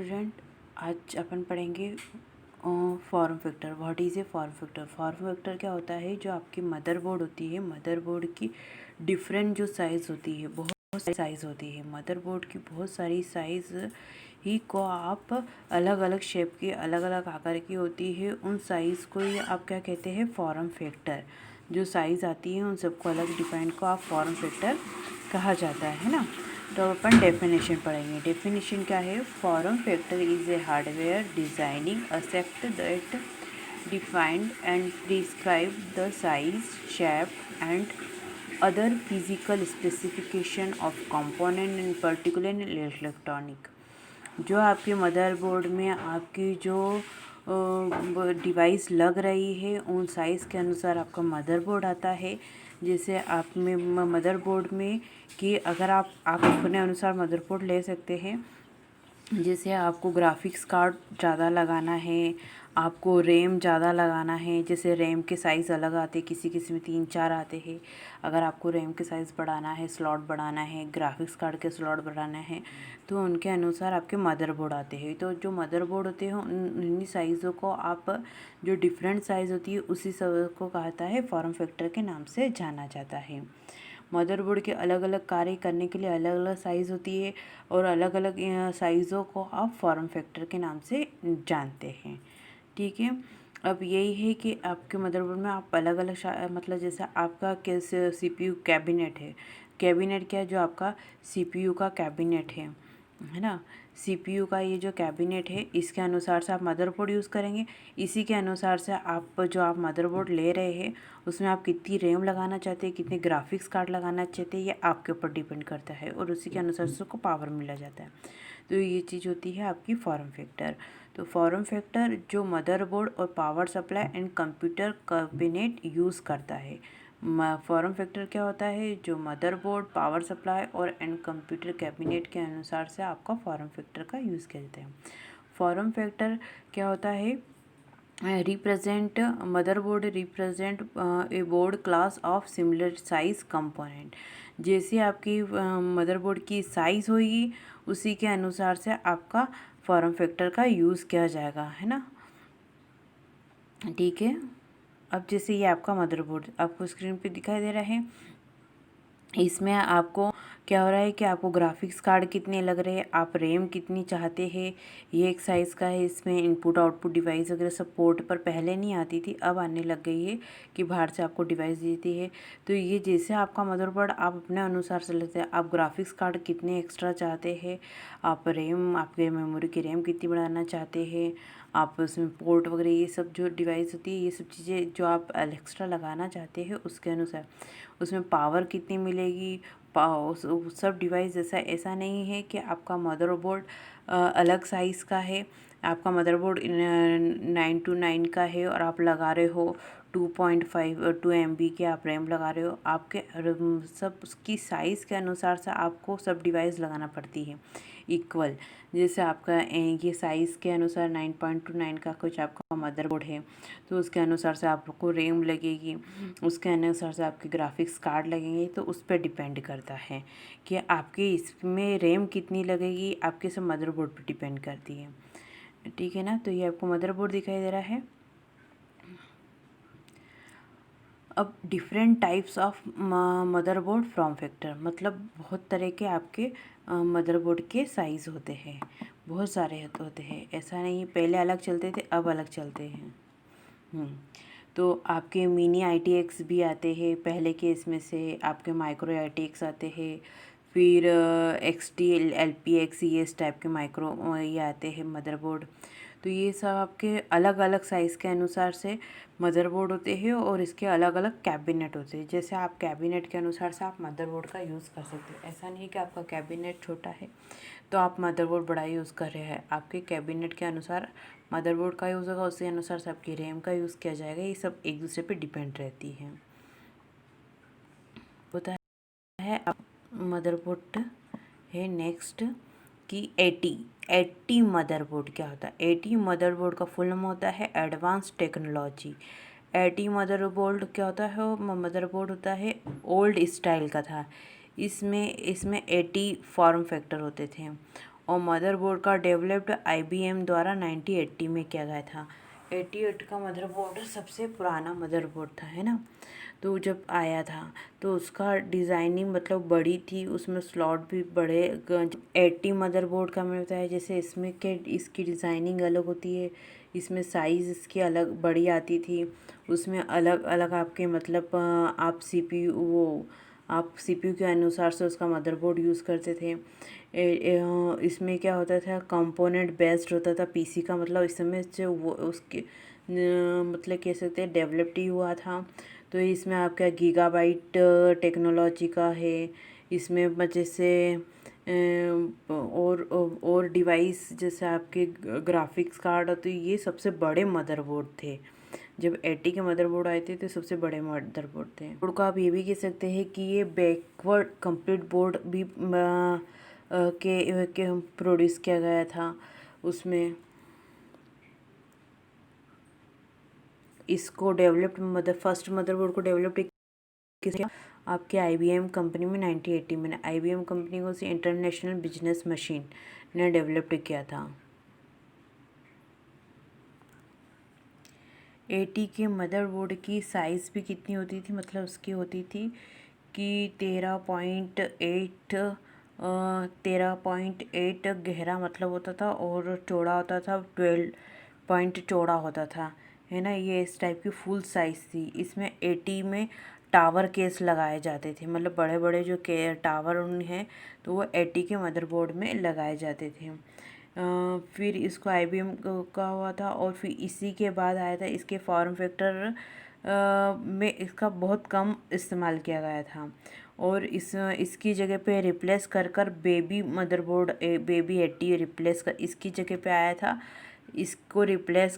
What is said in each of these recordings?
Student, आज अपन पढ़ेंगे form factor. What is a form factor? Form factor क्या होता है? जो आपकी मदरबोर्ड होती है, मदरबोर्ड की डिफरेंट जो साइज़ होती है, बहुत सारी साइज़ होती है मदरबोर्ड की, बहुत सारी साइज़ ही को आप अलग अलग शेप की, अलग अलग आकार की होती है, उन साइज़ को ही आप क्या कहते हैं? Form factor. जो साइज़ आती है उन सबको अलग डिफाइन को आप फॉर्म फैक्टर कहा जाता है ना। तो अपन डेफिनेशन पढ़ेंगे। डेफिनेशन क्या है? Form factor is a hardware designing except that defined and prescribe the size, shape and other physical specification of component in particular electronic. जो आपके मदरबोर्ड में आपकी जो डिवाइस लग रही है, उन साइज़ के अनुसार आपका मदरबोर्ड आता है। जैसे आप में मदरबोर्ड में कि अगर आप अपने अनुसार मदरबोर्ड ले सकते हैं। जैसे आपको ग्राफिक्स कार्ड ज़्यादा लगाना है, आपको रैम ज़्यादा लगाना है। जैसे रैम के साइज़ अलग आते हैं, किसी किसी में 3-4 आते हैं। अगर आपको रैम के साइज़ बढ़ाना है, स्लॉट बढ़ाना है, ग्राफिक्स कार्ड के स्लॉट बढ़ाना है, तो उनके अनुसार आपके मदरबोर्ड आते हैं। तो जो मदरबोर्ड होते हैं उन्हीं साइज़ों को आप, जो डिफरेंट साइज़ होती है उसी सब को कहता है फॉर्म फैक्टर के नाम से जाना जाता है। मदरबोर्ड के अलग अलग कार्य करने के लिए अलग अलग साइज़ होती है, और अलग अलग साइज़ों को आप फॉर्म फैक्टर के नाम से जानते हैं। ठीक है। अब यही है कि आपके मदरबोर्ड में आप अलग अलग मतलब जैसे आपका कैसे सीपीयू कैबिनेट है। कैबिनेट क्या है? जो आपका सीपीयू का कैबिनेट है ना। सीपीयू का ये जो कैबिनेट है, इसके अनुसार से आप मदरबोर्ड यूज़ करेंगे। इसी के अनुसार से आप जो आप मदरबोर्ड ले रहे हैं, उसमें आप कितनी रैम लगाना चाहते हैं, कितने ग्राफिक्स कार्ड लगाना चाहते हैं, ये आपके ऊपर डिपेंड करता है, और उसी के अनुसार से उसको पावर मिला जाता है। तो ये चीज़ होती है आपकी फॉर्म फैक्टर। तो फॉर्म फैक्टर जो मदरबोर्ड और power supply and computer cabinet use करता है। फॉर्म फैक्टर क्या होता है? जो मदरबोर्ड, पावर सप्लाई और एंड कंप्यूटर कैबिनेट के अनुसार से आपका फॉर्म फैक्टर का यूज़ करते हैं। फॉर्म फैक्टर क्या होता है? Represent motherboard represent a board class of similar size component. जैसे आपकी मदरबोर्ड की साइज़ होगी, उसी के अनुसार से आपका फॉर्म फैक्टर का यूज़ किया जाएगा, है ना। ठीक है। अब जैसे ये आपका मदरबोर्ड आपको स्क्रीन पे दिखाई दे रहा है, इसमें आपको क्या हो रहा है कि आपको ग्राफिक्स कार्ड कितने लग रहे हैं, आप रैम कितनी चाहते हैं, ये एक साइज़ का है। इसमें इनपुट आउटपुट डिवाइस वगैरह सब पोर्ट पर पहले नहीं आती थी, अब आने लग गई है कि बाहर से आपको डिवाइस देती है। तो ये जैसे आपका मदरबोर्ड आप अपने अनुसार से लेते हैं। आप ग्राफिक्स कार्ड कितने एक्स्ट्रा चाहते हैं, आप रैम, आपके मेमोरी की रैम कितनी बढ़ाना चाहते हैं, आप उसमें पोर्ट वगैरह ये सब जो डिवाइस होती है, ये सब चीज़ें जो आप एक्स्ट्रा लगाना चाहते हैं, उसके अनुसार उसमें पावर कितनी मिलेगी। सब डिवाइस जैसा ऐसा नहीं है कि आपका मदरबोर्ड अलग साइज़ का है। आपका मदरबोर्ड 9 to 9 का है और आप लगा रहे हो 2.5 के आप रैम लगा रहे हो। आपके सब उसकी साइज़ के अनुसार से आपको सब डिवाइस लगाना पड़ती है इक्वल। जैसे आपका ये साइज़ के अनुसार 9.29 का कुछ आपका मदरबोर्ड है, तो उसके अनुसार से आपको रैम लगेगी, उसके अनुसार से आपके ग्राफिक्स कार्ड लगेंगे। तो उस पर डिपेंड करता है कि आपके इसमें रैम कितनी लगेगी, आपके सब मदरबोर्ड पर डिपेंड करती है। ठीक है ना। तो ये आपको मदरबोर्ड दिखाई दे रहा है। अब different types of motherboard form factor, मतलब बहुत तरह के आपके मदरबोर्ड के साइज़ होते हैं, बहुत सारे होते हैं। ऐसा नहीं पहले अलग चलते थे, अब अलग चलते हैं। तो आपके मिनी ITX भी आते हैं पहले के, इसमें से आपके माइक्रो ITX आते हैं, फिर XT LPX ये इस टाइप के माइक्रो ये आते हैं मदरबोर्ड। तो ये सब आपके अलग अलग साइज़ के अनुसार से मदरबोर्ड होते हैं, और इसके अलग अलग कैबिनेट होते हैं। जैसे आप कैबिनेट के अनुसार से आप मदरबोर्ड का यूज़ कर सकते हो। ऐसा नहीं कि आपका कैबिनेट छोटा है तो आप मदरबोर्ड बड़ा यूज़ कर रहे हैं। आपके कैबिनेट के अनुसार मदरबोर्ड का यूज़ होगा, उसी अनुसार से आपकी रैम का यूज़ किया जाएगा। ये सब एक दूसरे पे डिपेंड रहती है। होता है आप मदरबोर्ड है नेक्स्ट कि 80 मदरबोर्ड क्या होता है? 80 मदरबोर्ड का फुल नाम होता है एडवांस टेक्नोलॉजी। 80 मदरबोर्ड क्या होता है? वो मदरबोर्ड होता है ओल्ड स्टाइल का था। इसमें 80 फॉर्म फैक्टर होते थे, और मदरबोर्ड का डेवलप्ड IBM द्वारा 1980 में किया गया था। 88 का मदरबोर्ड सबसे पुराना मदरबोर्ड था, है ना। तो जब आया था तो उसका डिज़ाइनिंग मतलब बड़ी थी, उसमें स्लॉट भी बड़े। 80 मदरबोर्ड का मैंने बताया, जैसे इसमें के इसकी डिज़ाइनिंग अलग होती है, इसमें साइज़ इसकी अलग बड़ी आती थी, उसमें अलग अलग आपके मतलब आप CPU के अनुसार से उसका मदरबोर्ड यूज़ करते थे। इसमें क्या होता था, कंपोनेंट बेस्ड होता था PC का, मतलब इस समय जो वो उसके मतलब कह सकते हैं डेवलप्ड ही हुआ था। तो इसमें आपका गीगाबाइट टेक्नोलॉजी का है, इसमें जैसे और डिवाइस जैसे आपके ग्राफिक्स कार्ड, तो ये सबसे बड़े मदरबोर्ड थे। जब 80 के मदरबोर्ड आए थे तो सबसे बड़े मदरबोर्ड थे। बोर्ड को आप ये भी कह सकते हैं कि ये बैकवर्ड कंप्लीट बोर्ड भी के प्रोड्यूस किया गया था। उसमें इसको डेवलप्ड फर्स्ट मदरबोर्ड को डेवलप्ड किया आपके IBM कंपनी में 1980 में। IBM कंपनी को इंटरनेशनल बिजनेस मशीन ने डेवलप्ड किया था। 80 के मदरबोर्ड की साइज़ भी कितनी होती थी, मतलब उसकी होती थी कि 13.8 गहरा मतलब होता था, और चौड़ा होता था 12 पॉइंट चौड़ा होता था, है ना। ये इस टाइप की फुल साइज़ थी। इसमें 80 में टावर केस लगाए जाते थे, मतलब बड़े बड़े जो के टावर हैं तो वो 80 के मदरबोर्ड में लगाए जाते थे। फिर इसको IBM का हुआ था, और फिर इसी के बाद आया था इसके फॉर्म फैक्टर में इसका बहुत कम इस्तेमाल किया गया था, और इसकी जगह पे रिप्लेस कर बेबी मदरबोर्ड बेबी 80 रिप्लेस कर इसकी जगह पे आया था। इसको रिप्लेस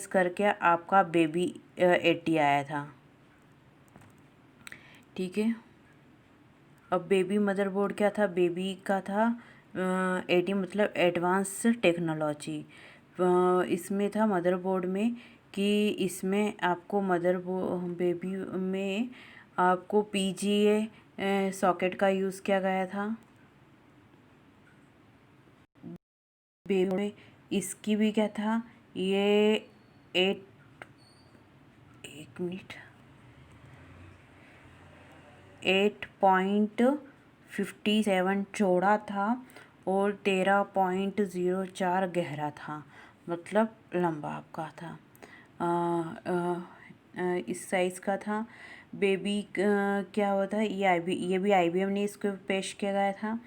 करके आपका बेबी 80 आया था, ठीक है। अब बेबी मदरबोर्ड क्या था, बेबी का था 80 मतलब एडवांस टेक्नोलॉजी। इसमें था मदरबोर्ड में कि इसमें आपको बेबी में आपको PGA सॉकेट का यूज़ किया गया था। बेबी में इसकी भी क्या था, ये 8.57 चौड़ा था और 13.04 गहरा था, मतलब लंबा आपका था। इस साइज़ का था। बेबी क्या होता है, ये भी IBM ने इसको पेश किया गया था।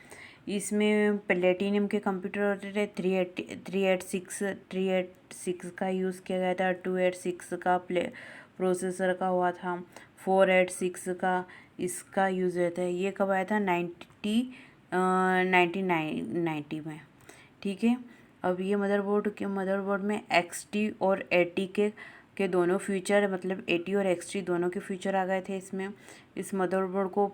इसमें प्लेटिनियम के कंप्यूटर होते थे। 386 का यूज़ किया गया था। 286 का प्रोसेसर का हुआ था। 486 का इसका यूज़ होता है। ये कब आया था, 1990 में, ठीक है। अब ये मदरबोर्ड में XT और 80 के दोनों फीचर, मतलब 80 और XT दोनों के फीचर आ गए थे इसमें। इस मदरबोर्ड को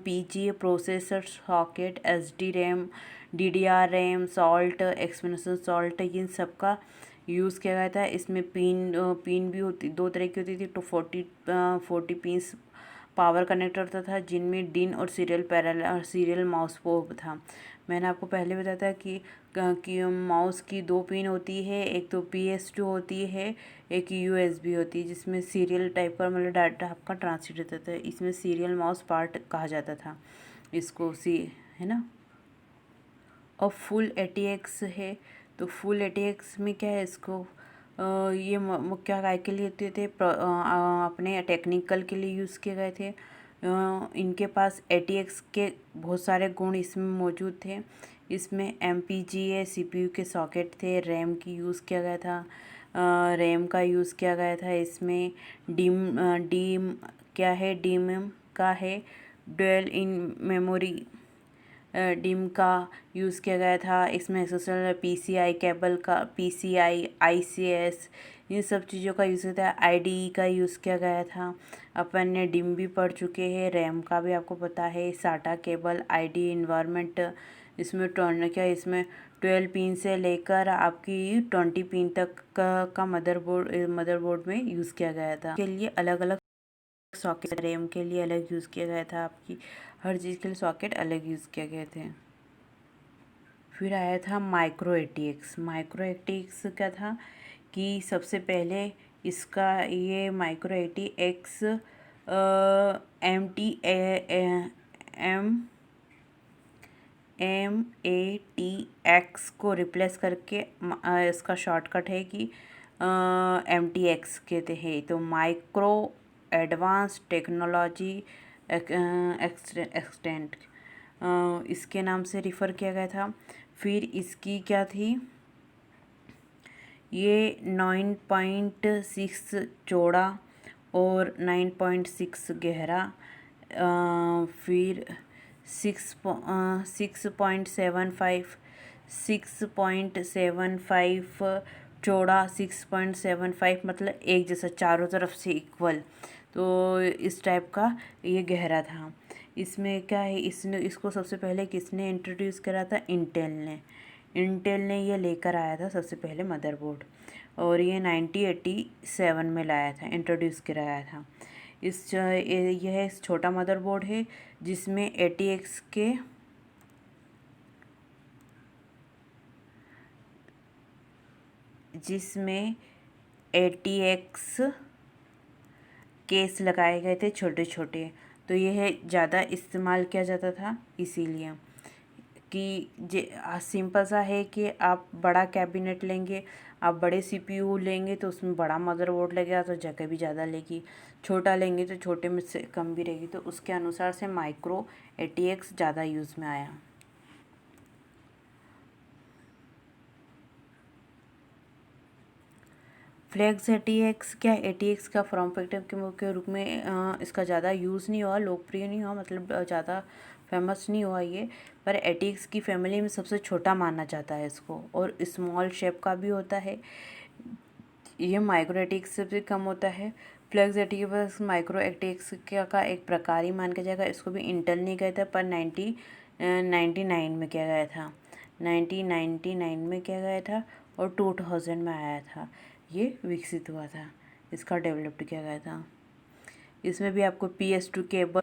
PGA processor socket, SD RAM, DDR RAM, slot, expansion slot, इन सब का यूज़ किया गया था। इसमें पिन भी होती, दो तरह की होती थी। तो 40 पिंस पावर कनेक्टर होता था, जिनमें DIN और सीरियल माउस पोर्ट था। मैंने आपको पहले बताया था कि माउस की 2 पिन होती है, एक तो PS2 होती है, एक USB होती है, जिसमें सीरियल टाइप का मतलब डाटा आपका ट्रांसलेट होता था। इसमें सीरियल माउस पार्ट कहा जाता था इसको, है ना। और फुल ATX है, तो फुल ATX में क्या है, इसको ये मुख्य काय के लिए होते थे, अपने टेक्निकल के लिए यूज़ किए गए थे। इनके पास ATX के बहुत सारे गुण इसमें मौजूद थे। इसमें MPGA CPU के सॉकेट थे, रैम की यूज़ किया गया था, रैम का यूज़ किया गया था। इसमें डीम क्या है, डीम का है, डुअल इन मेमोरी डिम का यूज़ किया गया था। इसमें SSL PCI केबल का, PCI ICS, इन सब चीज़ों का यूज़ किया था। IDE का यूज़ किया गया था। अपन ने डिम भी पढ़ चुके हैं, रैम का भी आपको पता है, SATA केबल, IDE इन्वायरमेंट। इसमें 12 पिन से लेकर आपकी 20 पिन तक का मदरबोर्ड में यूज़ किया गया था। के लिए अलग अलग सॉकेट, रैम के लिए अलग यूज़ किया गया था, हर चीज़ के लिए सॉकेट अलग यूज़ किए गए थे। फिर आया था माइक्रो ATX। माइक्रो ATX क्या था कि सबसे पहले इसका ये माइक्रो ATX MATX को रिप्लेस करके इसका शॉर्टकट है कि MTX कहते हैं। तो माइक्रो एडवांस टेक्नोलॉजी एक्सटेंट इसके नाम से रिफ़र किया गया था। फिर इसकी क्या थी, ये 9.6 चौड़ा और 9.6 गहरा, फिर 6.75 चौड़ा, 6.75 मतलब एक जैसा चारों तरफ से इक्वल। तो इस टाइप का ये गहरा था। इसमें क्या है, इसको सबसे पहले किसने इंट्रोड्यूस करा था? इंटेल ने ये लेकर आया था सबसे पहले मदरबोर्ड, और ये 1987 में लाया था, इंट्रोड्यूस कराया था। यह एक छोटा मदरबोर्ड है जिसमें ATX केस लगाए गए थे छोटे छोटे। तो यह ज़्यादा इस्तेमाल किया जाता था, इसीलिए कि सिंपल सा है कि आप बड़ा कैबिनेट लेंगे, आप बड़े CPU लेंगे तो उसमें बड़ा मदरबोर्ड लगेगा तो जगह भी ज़्यादा लेगी, छोटा लेंगे तो छोटे में से कम भी रहेगी। तो उसके अनुसार से माइक्रो ATX ज़्यादा यूज़ में आया। फ्लेक्स ATX क्या, ATX का फॉर्म फैक्टर के रूप में इसका ज़्यादा यूज़ नहीं हुआ, लोकप्रिय नहीं हुआ, मतलब ज़्यादा फेमस नहीं हुआ ये, पर ATX की फैमिली में सबसे छोटा माना जाता है इसको, और स्मॉल शेप का भी होता है। ये माइक्रो ATX से भी कम होता है। फ्लेक्स ATX माइक्रो ATX का एक प्रकार ही मान के जाएगा। इसको भी इंटेल नहीं गया था, पर 1999 में किया गया था, 1999 में किया गया था, और 2000 में आया था, ये विकसित हुआ था, इसका डेवलप्ड किया गया था। इसमें भी आपको PS2 केबल